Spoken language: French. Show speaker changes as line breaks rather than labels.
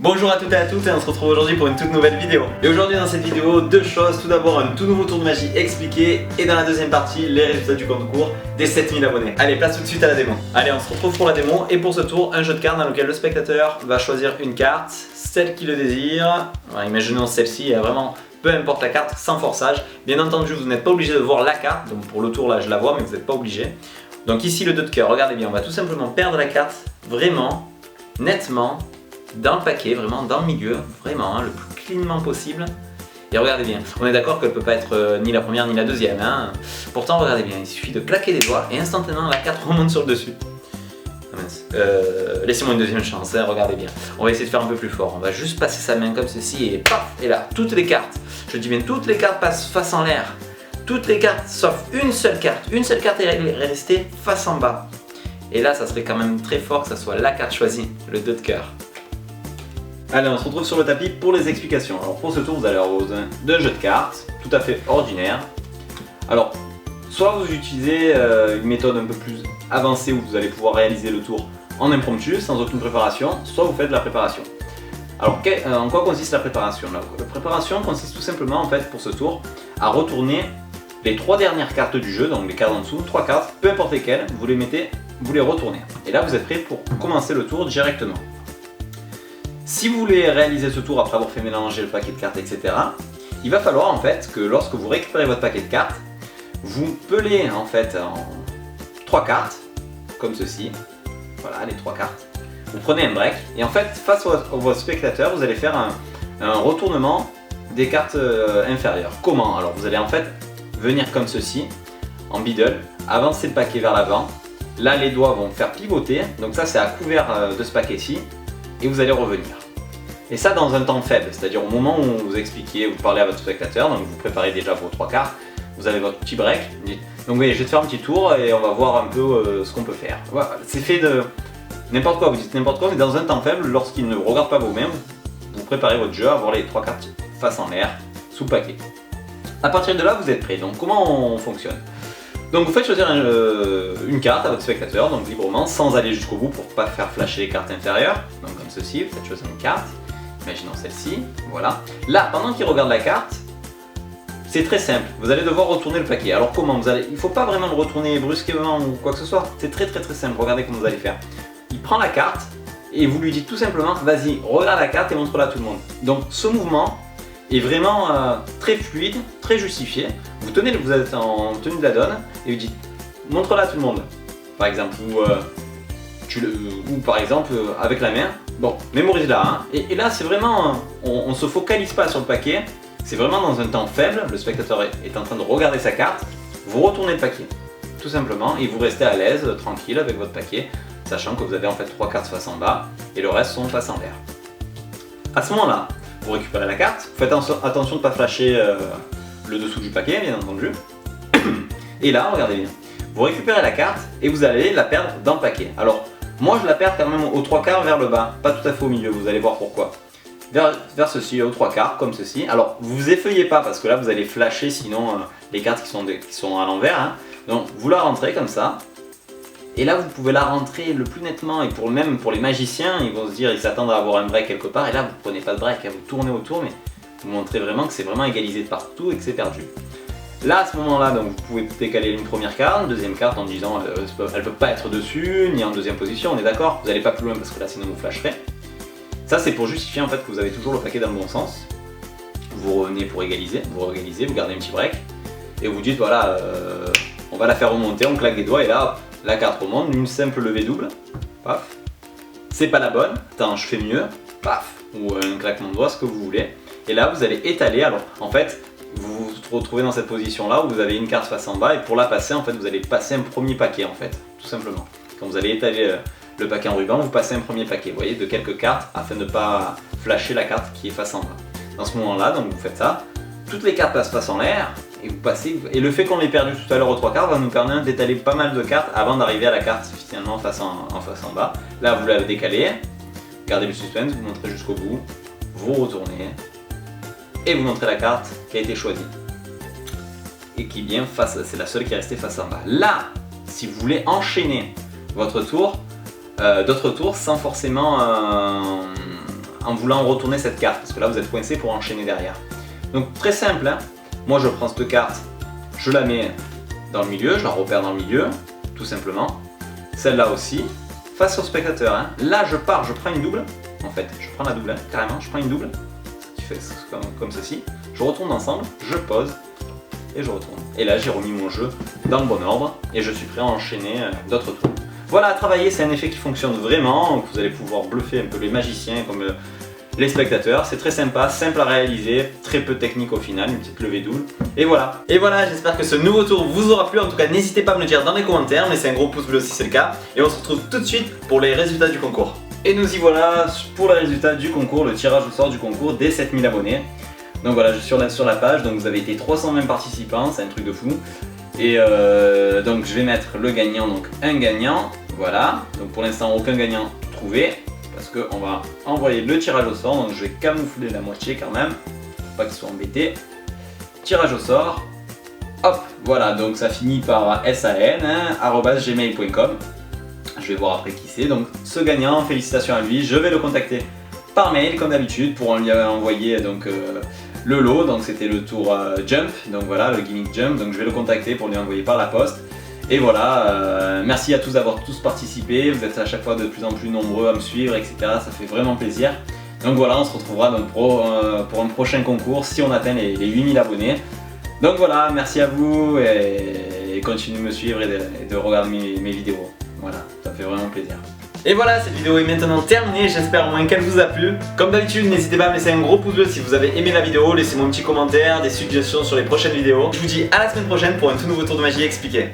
Bonjour à toutes et à tous et on se retrouve aujourd'hui pour une toute nouvelle vidéo. Et aujourd'hui dans cette vidéo, deux choses. Tout d'abord un tout nouveau tour de magie expliqué et dans la deuxième partie, les résultats du concours des 7000 abonnés. Allez, place tout de suite à la démo. Allez, on se retrouve pour la démo et pour ce tour, un jeu de cartes dans lequel le spectateur va choisir une carte, celle qu'il le désire. Alors, imaginons celle-ci, vraiment peu importe la carte, sans forçage. Bien entendu, vous n'êtes pas obligé de voir la carte, donc pour le tour là je la vois mais vous n'êtes pas obligé. Donc ici le 2 de cœur, regardez bien, on va tout simplement perdre la carte vraiment, nettement, dans le paquet, vraiment dans le milieu, vraiment, le plus cleanement possible. Et regardez bien, on est d'accord qu'elle ne peut pas être ni la première ni la deuxième. Hein. Pourtant, regardez bien, il suffit de claquer les doigts et instantanément la carte remonte sur le dessus. Laissez-moi une deuxième chance, hein, regardez bien. On va essayer de faire un peu plus fort. On va juste passer sa main comme ceci et paf, et là, toutes les cartes, je dis bien toutes les cartes passent face en l'air. Toutes les cartes, sauf une seule carte. Une seule carte est restée face en bas. Et là, ça serait quand même très fort que ça soit la carte choisie, le 2 de cœur. Allez, on se retrouve sur le tapis pour les explications. Alors pour ce tour, vous allez avoir besoin d'un jeu de cartes, tout à fait ordinaire. Alors, soit vous utilisez une méthode un peu plus avancée où vous allez pouvoir réaliser le tour en impromptu, sans aucune préparation, soit vous faites de la préparation. Alors, en quoi consiste la préparation? La préparation consiste tout simplement, en fait, pour ce tour, à retourner les 3 dernières cartes du jeu, donc les cartes en dessous, 3 cartes, peu importe lesquelles, vous les mettez, vous les retournez. Et là, vous êtes prêt pour commencer le tour directement. Si vous voulez réaliser ce tour après avoir fait mélanger le paquet de cartes, etc., il va falloir en fait que lorsque vous récupérez votre paquet de cartes, vous pelez en fait en 3 cartes, comme ceci. Voilà, les 3 cartes. Vous prenez un break et en fait, face à votre spectateur, vous allez faire un retournement des cartes inférieures. Comment? Alors vous allez en fait venir comme ceci, en middle, avancer le paquet vers l'avant. Là, les doigts vont faire pivoter, donc ça c'est à couvert de ce paquet-ci. Et vous allez revenir. Et ça dans un temps faible, c'est-à-dire au moment où vous expliquez, vous parlez à votre spectateur, donc vous préparez déjà vos 3 cartes, vous avez votre petit break. Donc vous voyez, je vais te faire un petit tour et on va voir un peu ce qu'on peut faire. Voilà, c'est fait de n'importe quoi, vous dites n'importe quoi, mais dans un temps faible, lorsqu'il ne regarde pas vos mains, vous préparez votre jeu à avoir les 3 cartes face en l'air, sous paquet. À partir de là, vous êtes prêt. Donc comment on fonctionne? Donc vous faites choisir une carte à votre spectateur, donc librement, sans aller jusqu'au bout pour ne pas faire flasher les cartes inférieures. Donc comme ceci, vous faites choisir une carte, imaginons celle-ci, voilà. Là, pendant qu'il regarde la carte, c'est très simple, vous allez devoir retourner le paquet. Alors comment il ne faut pas vraiment le retourner brusquement ou quoi que ce soit, c'est très simple, regardez comment vous allez faire. Il prend la carte et vous lui dites tout simplement, vas-y, regarde la carte et montre-la à tout le monde. Donc ce mouvement est vraiment très fluide, très justifié. Vous êtes en tenue de la donne et vous dites montre-la à tout le monde, par exemple, ou par exemple avec la main. Bon, mémorise-la. Hein. Et là, c'est vraiment, on se focalise pas sur le paquet, c'est vraiment dans un temps faible. Le spectateur est en train de regarder sa carte, vous retournez le paquet, tout simplement, et vous restez à l'aise, tranquille avec votre paquet, sachant que vous avez en fait 3 cartes face en bas et le reste sont face en l'air. À ce moment-là, vous récupérez la carte, faites attention de ne pas flasher le dessous du paquet, bien entendu. Et là, regardez bien, vous récupérez la carte et vous allez la perdre dans le paquet. Alors, moi je la perds quand même aux 3 quarts vers le bas, pas tout à fait au milieu, vous allez voir pourquoi. Vers ceci, aux 3 quarts, comme ceci. Alors, vous effeuillez pas parce que là vous allez flasher sinon les cartes qui sont à l'envers. Hein. Donc, vous la rentrez comme ça. Et là, vous pouvez la rentrer le plus nettement, et même pour les magiciens, ils vont se dire, ils s'attendent à avoir un break quelque part, et là, vous ne prenez pas de break, vous tournez autour, mais vous montrez vraiment que c'est vraiment égalisé de partout et que c'est perdu. Là, à ce moment-là, donc, vous pouvez décaler une première carte, une deuxième carte en disant, elle ne peut pas être dessus, ni en deuxième position, on est d'accord? Vous n'allez pas plus loin parce que là, sinon vous flasherez. Ça, c'est pour justifier en fait que vous avez toujours le paquet dans le bon sens. Vous revenez pour égaliser, vous gardez un petit break, et vous dites, voilà, on va la faire remonter, on claque des doigts, et là, la carte remonte, une simple levée double, paf. C'est pas la bonne, attends, je fais mieux, paf, ou un claquement de doigts, ce que vous voulez. Et là, vous allez étaler, alors en fait, vous vous retrouvez dans cette position-là où vous avez une carte face en bas, et pour la passer, en fait, vous allez passer un premier paquet, en fait, tout simplement. Quand vous allez étaler le paquet en ruban, vous passez un premier paquet, vous voyez, de quelques cartes, afin de ne pas flasher la carte qui est face en bas. Dans ce moment-là, donc vous faites ça, toutes les cartes passent face en l'air, et vous passez, et le fait qu'on l'ait perdu tout à l'heure aux 3 quarts va nous permettre d'étaler pas mal de cartes avant d'arriver à la carte finalement face en bas. Là vous l'avez décalé, gardez le suspense, vous montrez jusqu'au bout, vous retournez et vous montrez la carte qui a été choisie et qui est bien face, c'est la seule qui est restée face en bas. Là, si vous voulez enchaîner votre tour, d'autres tours sans forcément
en voulant retourner cette carte, parce que là vous êtes coincé pour enchaîner derrière. Donc très simple, hein. Moi je prends cette carte, je la mets dans le milieu, je la repère dans le milieu, tout simplement. Celle-là aussi, face au spectateur, hein. Là je pars, je prends une double, en fait, je prends la double, hein, carrément, je prends une double, qui fait comme ceci, je retourne ensemble, je pose, et je retourne. Et là j'ai remis mon jeu dans le bon ordre, et je suis prêt à enchaîner d'autres tours. Voilà, à travailler, c'est un effet qui fonctionne vraiment, vous allez pouvoir bluffer un peu les magiciens comme les spectateurs, c'est très sympa, simple à réaliser, très peu technique au final, une petite levée double, et voilà.
Et voilà, j'espère que ce nouveau tour vous aura plu, en tout cas n'hésitez pas à me le dire dans les commentaires, laissez un gros pouce bleu si c'est le cas, et on se retrouve tout de suite pour les résultats du concours.
Et nous y voilà pour les résultats du concours, le tirage au sort du concours des 7000 abonnés. Donc voilà, je suis sur la page, donc vous avez été 320 participants, c'est un truc de fou. Et donc je vais mettre le gagnant, donc un gagnant, voilà. Donc pour l'instant aucun gagnant trouvé, parce qu'on va envoyer le tirage au sort, donc je vais camoufler la moitié quand même, pour pas qu'il soit embêté. Tirage au sort, hop, voilà, donc ça finit par san@gmail.com. Je vais voir après qui c'est, donc ce gagnant, félicitations à lui, je vais le contacter par mail comme d'habitude pour lui envoyer donc le lot, donc c'était le tour Jump, donc voilà le gimmick Jump, donc je vais le contacter pour lui envoyer par la poste. Et voilà, merci à tous d'avoir tous participé, vous êtes à chaque fois de plus en plus nombreux à me suivre, etc. Ça fait vraiment plaisir. Donc voilà, on se retrouvera donc pour un prochain concours si on atteint les 8000 abonnés. Donc voilà, merci à vous et continuez de me suivre et de regarder mes vidéos. Voilà, ça fait vraiment plaisir.
Et voilà, cette vidéo est maintenant terminée, j'espère au moins qu'elle vous a plu. Comme d'habitude, n'hésitez pas à me laisser un gros pouce bleu si vous avez aimé la vidéo, laissez-moi un petit commentaire, des suggestions sur les prochaines vidéos. Je vous dis à la semaine prochaine pour un tout nouveau tour de magie expliqué.